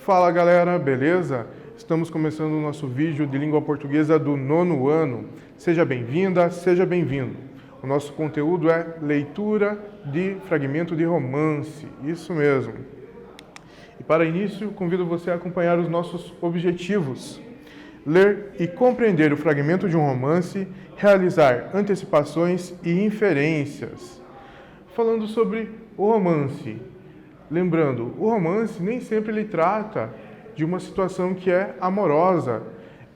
Fala galera, beleza? Estamos começando o nosso vídeo de língua portuguesa do 9º ano. Seja bem-vinda, seja bem-vindo. O nosso conteúdo é leitura de fragmento de romance, isso mesmo. E para início, convido você a acompanhar os nossos objetivos. Ler e compreender o fragmento de um romance, realizar antecipações e inferências. Falando sobre o romance. Lembrando, o romance nem sempre ele trata de uma situação que é amorosa.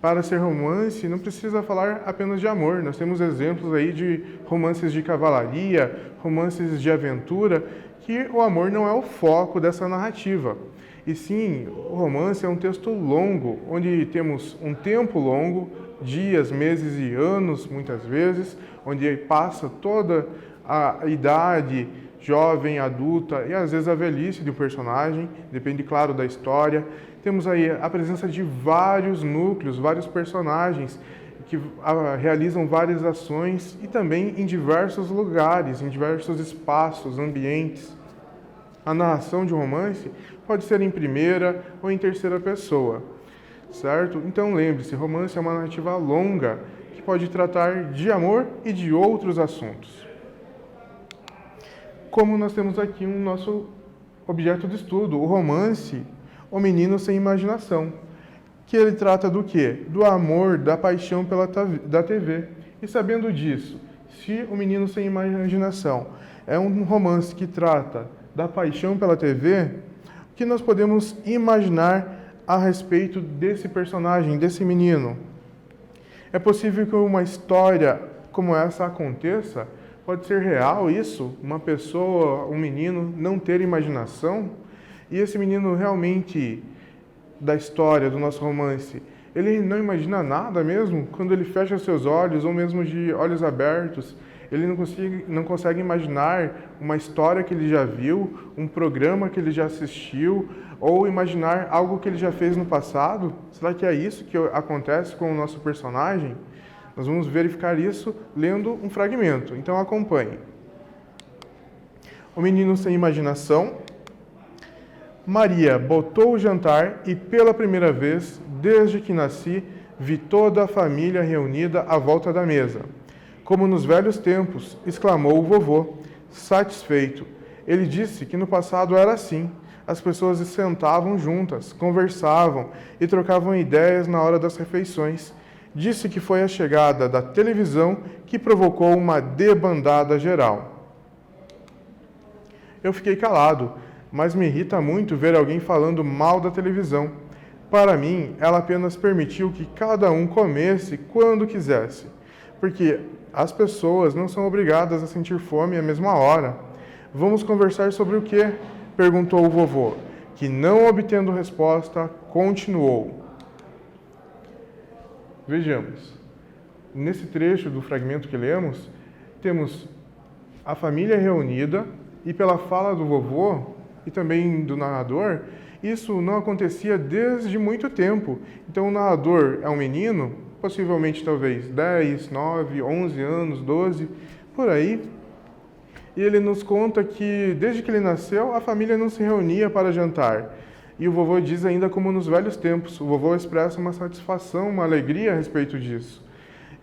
Para ser romance, não precisa falar apenas de amor. Nós temos exemplos aí de romances de cavalaria, romances de aventura, que o amor não é o foco dessa narrativa. E sim, o romance é um texto longo, onde temos um tempo longo, dias, meses e anos, muitas vezes, onde passa toda a idade jovem, adulta e às vezes a velhice do personagem, depende, claro, da história. Temos aí a presença de vários núcleos, vários personagens que realizam várias ações e também em diversos lugares, em diversos espaços, ambientes. A narração de um romance pode ser em primeira ou em terceira pessoa, certo? Então lembre-se, romance é uma narrativa longa que pode tratar de amor e de outros assuntos. Como nós temos aqui um nosso objeto de estudo, o romance, O Menino Sem Imaginação, que ele trata do quê? Do amor, da paixão da TV. E sabendo disso, se O Menino Sem Imaginação é um romance que trata da paixão pela TV, o que nós podemos imaginar a respeito desse personagem, desse menino? É possível que uma história como essa aconteça? Pode ser real isso? Uma pessoa, um menino, não ter imaginação? E esse menino realmente, da história, do nosso romance, ele não imagina nada mesmo? Quando ele fecha seus olhos, ou mesmo de olhos abertos, ele não consegue imaginar uma história que ele já viu, um programa que ele já assistiu, ou imaginar algo que ele já fez no passado? Será que é isso que acontece com o nosso personagem? Nós vamos verificar isso lendo um fragmento, então acompanhe. O Menino Sem Imaginação. Maria botou o jantar e pela primeira vez, desde que nasci, vi toda a família reunida à volta da mesa. Como nos velhos tempos, exclamou o vovô, satisfeito. Ele disse que no passado era assim. As pessoas se sentavam juntas, conversavam e trocavam ideias na hora das refeições. Disse que foi a chegada da televisão que provocou uma debandada geral. Eu fiquei calado, mas me irrita muito ver alguém falando mal da televisão. Para mim, ela apenas permitiu que cada um comesse quando quisesse, porque as pessoas não são obrigadas a sentir fome à mesma hora. Vamos conversar sobre o quê? Perguntou o vovô, que não obtendo resposta, continuou. Vejamos, nesse trecho do fragmento que lemos, temos a família reunida e pela fala do vovô e também do narrador, isso não acontecia desde muito tempo. Então o narrador é um menino, possivelmente talvez 10, 9, 11 anos, 12, por aí. E ele nos conta que desde que ele nasceu, a família não se reunia para jantar. E o vovô diz ainda como nos velhos tempos. O vovô expressa uma satisfação, uma alegria a respeito disso.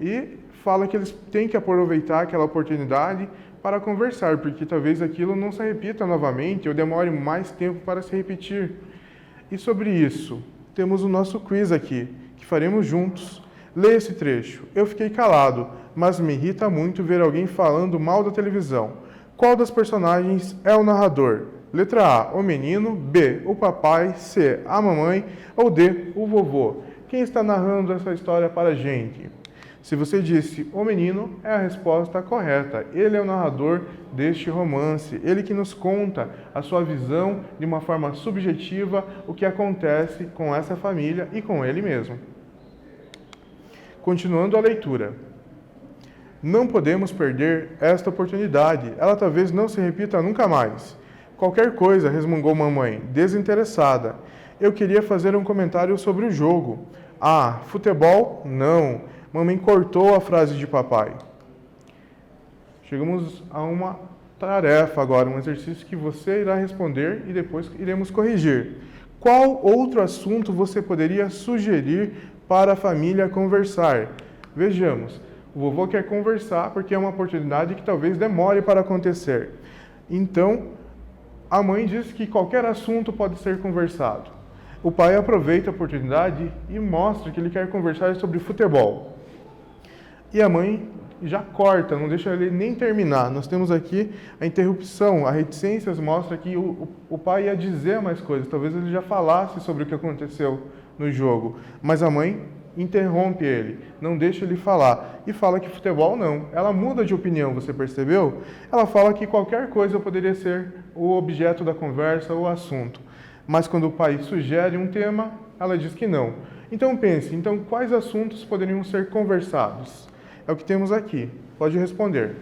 E fala que eles têm que aproveitar aquela oportunidade para conversar, porque talvez aquilo não se repita novamente ou demore mais tempo para se repetir. E sobre isso, temos o nosso quiz aqui, que faremos juntos. Leia esse trecho. Eu fiquei calado, mas me irrita muito ver alguém falando mal da televisão. Qual das personagens é o narrador? Letra A, o menino. B, o papai. C, a mamãe. Ou D, o vovô. Quem está narrando essa história para a gente? Se você disse o menino, é a resposta correta. Ele é o narrador deste romance. Ele que nos conta a sua visão de uma forma subjetiva, o que acontece com essa família e com ele mesmo. Continuando a leitura. Não podemos perder esta oportunidade. Ela talvez não se repita nunca mais. Qualquer coisa, resmungou mamãe, desinteressada. Eu queria fazer um comentário sobre o jogo. Ah, futebol? Não. Mamãe cortou a frase de papai. Chegamos a uma tarefa agora, um exercício que você irá responder e depois iremos corrigir. Qual outro assunto você poderia sugerir para a família conversar? Vejamos, o vovô quer conversar porque é uma oportunidade que talvez demore para acontecer. Então, a mãe diz que qualquer assunto pode ser conversado. O pai aproveita a oportunidade e mostra que ele quer conversar sobre futebol. E a mãe já corta, não deixa ele nem terminar. Nós temos aqui a interrupção, a reticências mostra que o pai ia dizer mais coisas, talvez ele já falasse sobre o que aconteceu no jogo, mas a mãe interrompe ele, não deixa ele falar e fala que futebol não. Ela muda de opinião, você percebeu? Ela fala que qualquer coisa poderia ser o objeto da conversa ou assunto, mas quando o pai sugere um tema, ela diz que não. Então pense, quais assuntos poderiam ser conversados? É o que temos aqui. Pode responder.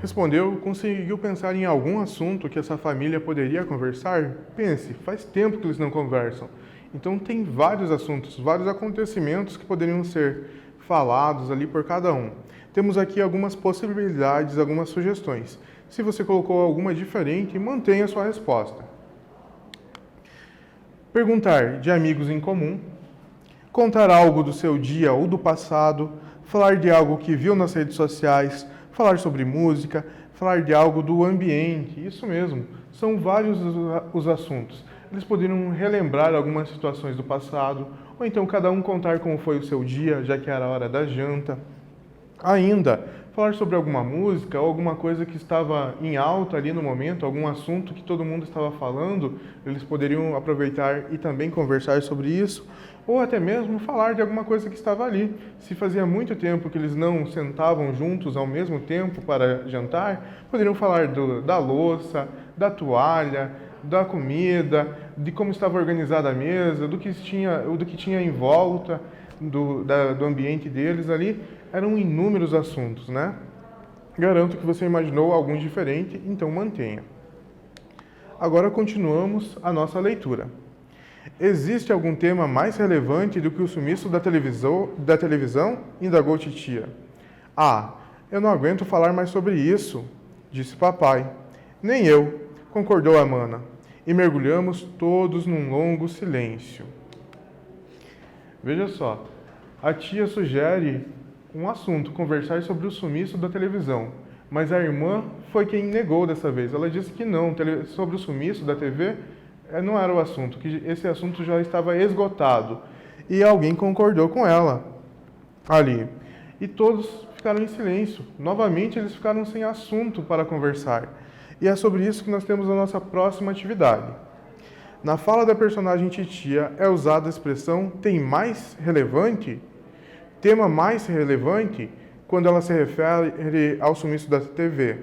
Respondeu, conseguiu pensar em algum assunto que essa família poderia conversar? Pense, faz tempo que eles não conversam. Então tem vários assuntos, vários acontecimentos que poderiam ser falados ali por cada um. Temos aqui algumas possibilidades, algumas sugestões. Se você colocou alguma diferente, mantenha a sua resposta. Perguntar de amigos em comum, contar algo do seu dia ou do passado, falar de algo que viu nas redes sociais, falar sobre música, falar de algo do ambiente, isso mesmo, são vários os assuntos. Eles poderiam relembrar algumas situações do passado, ou então cada um contar como foi o seu dia, já que era a hora da janta. Ainda, falar sobre alguma música ou alguma coisa que estava em alta ali no momento, algum assunto que todo mundo estava falando, eles poderiam aproveitar e também conversar sobre isso, ou até mesmo falar de alguma coisa que estava ali. Se fazia muito tempo que eles não sentavam juntos ao mesmo tempo para jantar, poderiam falar da louça, da toalha, da comida, de como estava organizada a mesa, do que tinha em volta do ambiente deles ali. Eram inúmeros assuntos, né? Garanto que você imaginou alguns diferentes, então mantenha. Agora continuamos a nossa leitura. Existe algum tema mais relevante do que o sumiço da televisão? Indagou titia. Ah, eu não aguento falar mais sobre isso, disse papai. Nem eu, concordou a mana. E mergulhamos todos num longo silêncio. Veja só, a tia sugere um assunto, conversar sobre o sumiço da televisão. Mas a irmã foi quem negou dessa vez. Ela disse que não, sobre o sumiço da TV não era o assunto, que esse assunto já estava esgotado. E alguém concordou com ela ali. E todos ficaram em silêncio. Novamente, eles ficaram sem assunto para conversar. E é sobre isso que nós temos a nossa próxima atividade. Na fala da personagem titia é usada a expressão tema mais relevante, quando ela se refere ao sumiço da TV.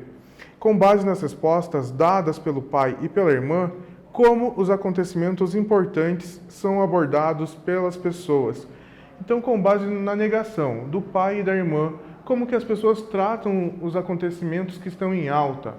Com base nas respostas dadas pelo pai e pela irmã, como os acontecimentos importantes são abordados pelas pessoas. Então, com base na negação do pai e da irmã, como que as pessoas tratam os acontecimentos que estão em alta.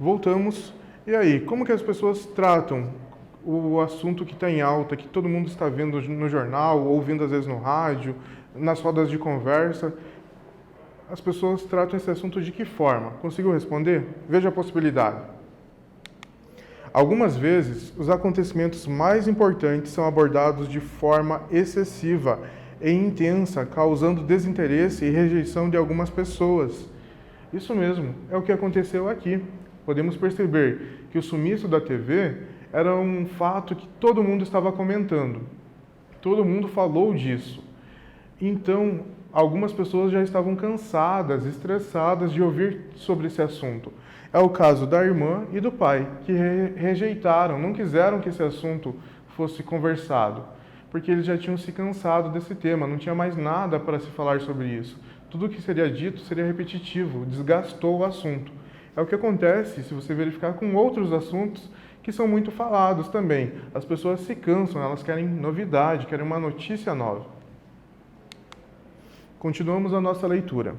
Voltamos. E aí, como que as pessoas tratam o assunto que está em alta, que todo mundo está vendo no jornal, ouvindo às vezes no rádio, nas rodas de conversa? As pessoas tratam esse assunto de que forma? Conseguiu responder? Veja a possibilidade. Algumas vezes, os acontecimentos mais importantes são abordados de forma excessiva e intensa, causando desinteresse e rejeição de algumas pessoas. Isso mesmo, é o que aconteceu aqui. Podemos perceber que o sumiço da TV era um fato que todo mundo estava comentando. Todo mundo falou disso. Então, algumas pessoas já estavam cansadas, estressadas de ouvir sobre esse assunto. É o caso da irmã e do pai, que rejeitaram, não quiseram que esse assunto fosse conversado, porque eles já tinham se cansado desse tema, não tinha mais nada para se falar sobre isso. Tudo que seria dito seria repetitivo, desgastou o assunto. É o que acontece se você verificar com outros assuntos que são muito falados também. As pessoas se cansam, elas querem novidade, querem uma notícia nova. Continuamos a nossa leitura.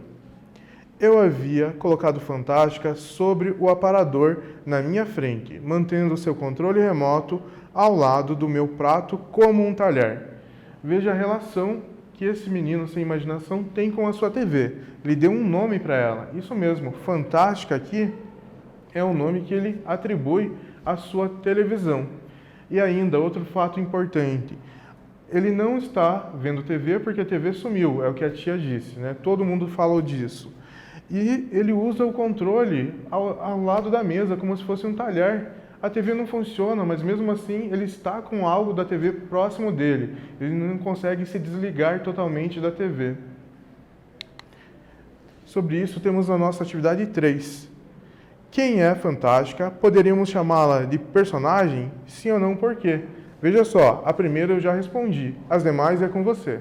Eu havia colocado Fantástica sobre o aparador na minha frente, mantendo seu controle remoto ao lado do meu prato como um talher. Veja a relação que esse menino sem imaginação tem com a sua TV. Ele deu um nome para ela. Isso mesmo, Fantástica aqui é o nome que ele atribui à sua televisão. E ainda, outro fato importante, ele não está vendo TV porque a TV sumiu, é o que a tia disse, né? Todo mundo falou disso. E ele usa o controle ao lado da mesa, como se fosse um talher. A TV não funciona, mas mesmo assim ele está com algo da TV próximo dele. Ele não consegue se desligar totalmente da TV. Sobre isso temos a nossa atividade 3. Quem é Fantástica? Poderíamos chamá-la de personagem? Sim ou não, por quê? Veja só, a primeira eu já respondi, as demais é com você.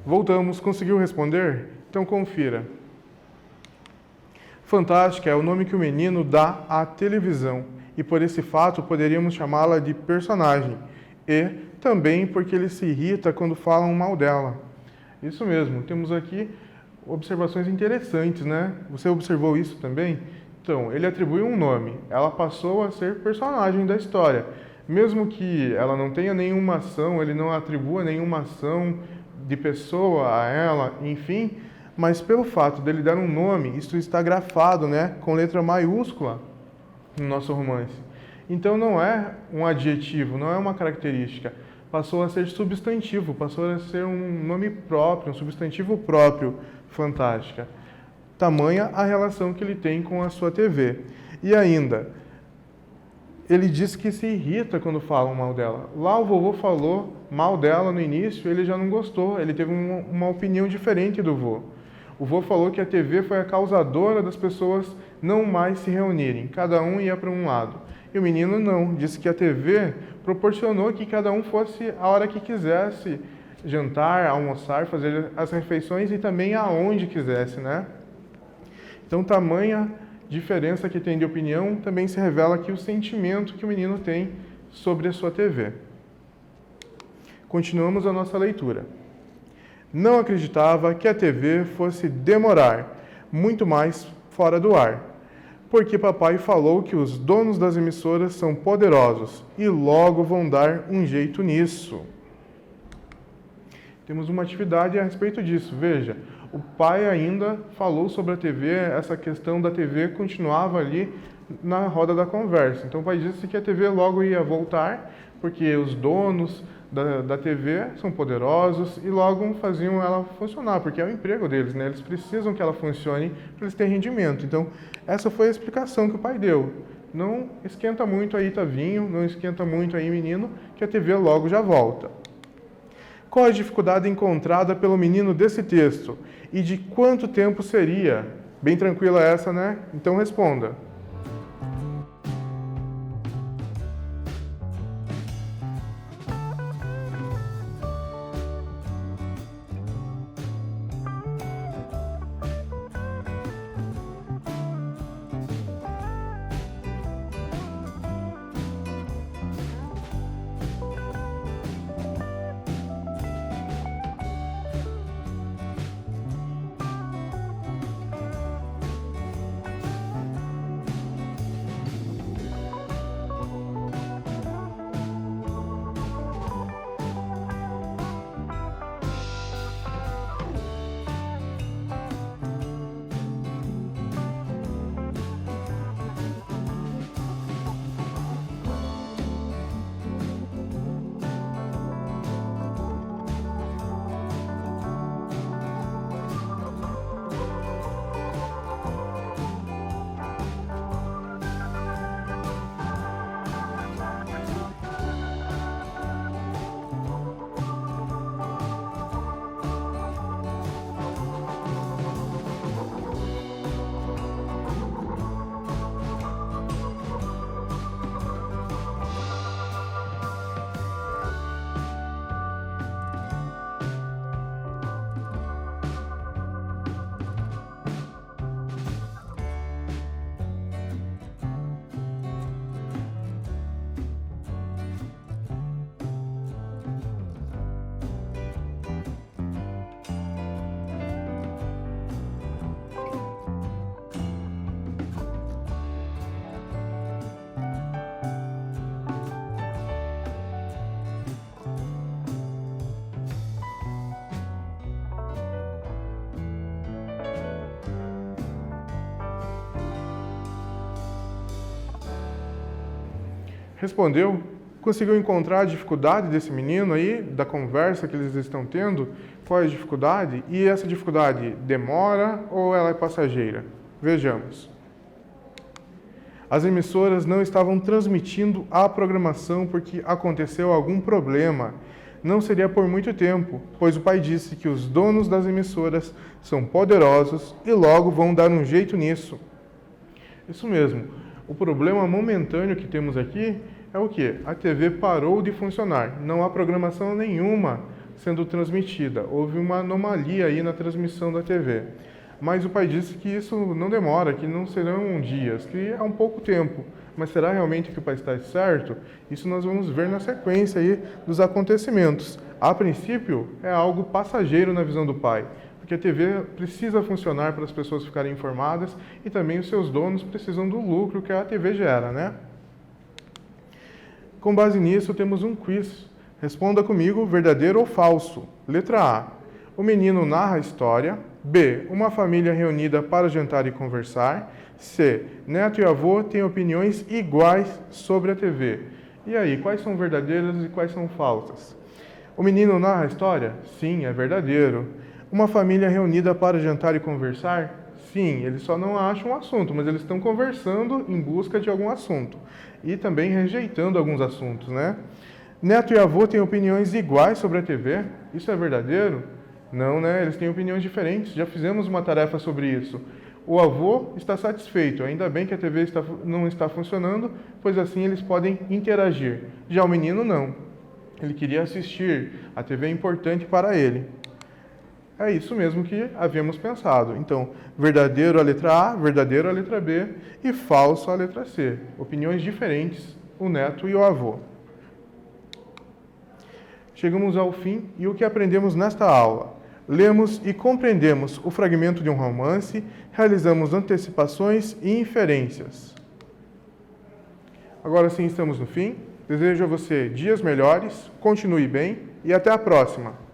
Voltamos, conseguiu responder? Então confira. Fantástica é o nome que o menino dá à televisão, e por esse fato poderíamos chamá-la de personagem, e também porque ele se irrita quando falam mal dela. Isso mesmo, temos aqui observações interessantes, né? Você observou isso também? Então, ele atribui um nome, ela passou a ser personagem da história. Mesmo que ela não tenha nenhuma ação, ele não atribua nenhuma ação de pessoa a ela, enfim, mas pelo fato dele dar um nome, isso está grafado, né, com letra maiúscula no nosso romance. Então não é um adjetivo, não é uma característica, passou a ser substantivo, passou a ser um nome próprio, um substantivo próprio, Fantástica. Tamanha a relação que ele tem com a sua TV. E ainda, ele diz que se irrita quando falam mal dela. Lá o vovô falou mal dela no início, ele já não gostou, ele teve uma opinião diferente do vô. O vô falou que a TV foi a causadora das pessoas não mais se reunirem, cada um ia para um lado. E o menino não, disse que a TV proporcionou que cada um fosse a hora que quisesse jantar, almoçar, fazer as refeições e também aonde quisesse, né? Então, tamanha diferença que tem de opinião, também se revela aqui o sentimento que o menino tem sobre a sua TV. Continuamos a nossa leitura. Não acreditava que a TV fosse demorar, muito mais fora do ar, porque papai falou que os donos das emissoras são poderosos e logo vão dar um jeito nisso. Temos uma atividade a respeito disso, veja. O pai ainda falou sobre a TV, essa questão da TV continuava ali na roda da conversa. Então o pai disse que a TV logo ia voltar, porque os donos da TV são poderosos e logo faziam ela funcionar, porque é o emprego deles, né? Eles precisam que ela funcione para eles terem rendimento. Então essa foi a explicação que o pai deu. não esquenta muito aí, Tavinho, não esquenta muito aí, menino, que a TV logo já volta. Qual a dificuldade encontrada pelo menino desse texto? E de quanto tempo seria? Bem tranquila essa, né? Então responda. Respondeu? Conseguiu encontrar a dificuldade desse menino aí, da conversa que eles estão tendo? Qual é a dificuldade? E essa dificuldade demora ou ela é passageira? Vejamos. As emissoras não estavam transmitindo a programação porque aconteceu algum problema. Não seria por muito tempo, pois o pai disse que os donos das emissoras são poderosos e logo vão dar um jeito nisso. Isso mesmo. O problema momentâneo que temos aqui é o quê? A TV parou de funcionar. Não há programação nenhuma sendo transmitida. Houve uma anomalia aí na transmissão da TV. Mas o pai disse que isso não demora, que não serão dias, que é um pouco tempo. Mas será realmente que o pai está certo? Isso nós vamos ver na sequência aí dos acontecimentos. A princípio, é algo passageiro na visão do pai. Porque a TV precisa funcionar para as pessoas ficarem informadas e também os seus donos precisam do lucro que a TV gera, né? Com base nisso, temos um quiz. Responda comigo, verdadeiro ou falso. Letra A. O menino narra a história. B. Uma família reunida para jantar e conversar. C. Neto e avô têm opiniões iguais sobre a TV. E aí, quais são verdadeiras e quais são falsas? O menino narra a história? Sim, é verdadeiro. Uma família reunida para jantar e conversar? Sim, eles só não acham um assunto, mas eles estão conversando em busca de algum assunto. E também rejeitando alguns assuntos, né? Neto e avô têm opiniões iguais sobre a TV? Isso é verdadeiro? Não, né? Eles têm opiniões diferentes. Já fizemos uma tarefa sobre isso. O avô está satisfeito. Ainda bem que a TV não está funcionando, pois assim eles podem interagir. Já o menino, não. Ele queria assistir. A TV é importante para ele. É isso mesmo que havíamos pensado. Então, verdadeiro a letra A, verdadeiro a letra B e falso a letra C. Opiniões diferentes, o neto e o avô. Chegamos ao fim e o que aprendemos nesta aula? Lemos e compreendemos o fragmento de um romance, realizamos antecipações e inferências. Agora sim estamos no fim. Desejo a você dias melhores, continue bem e até a próxima!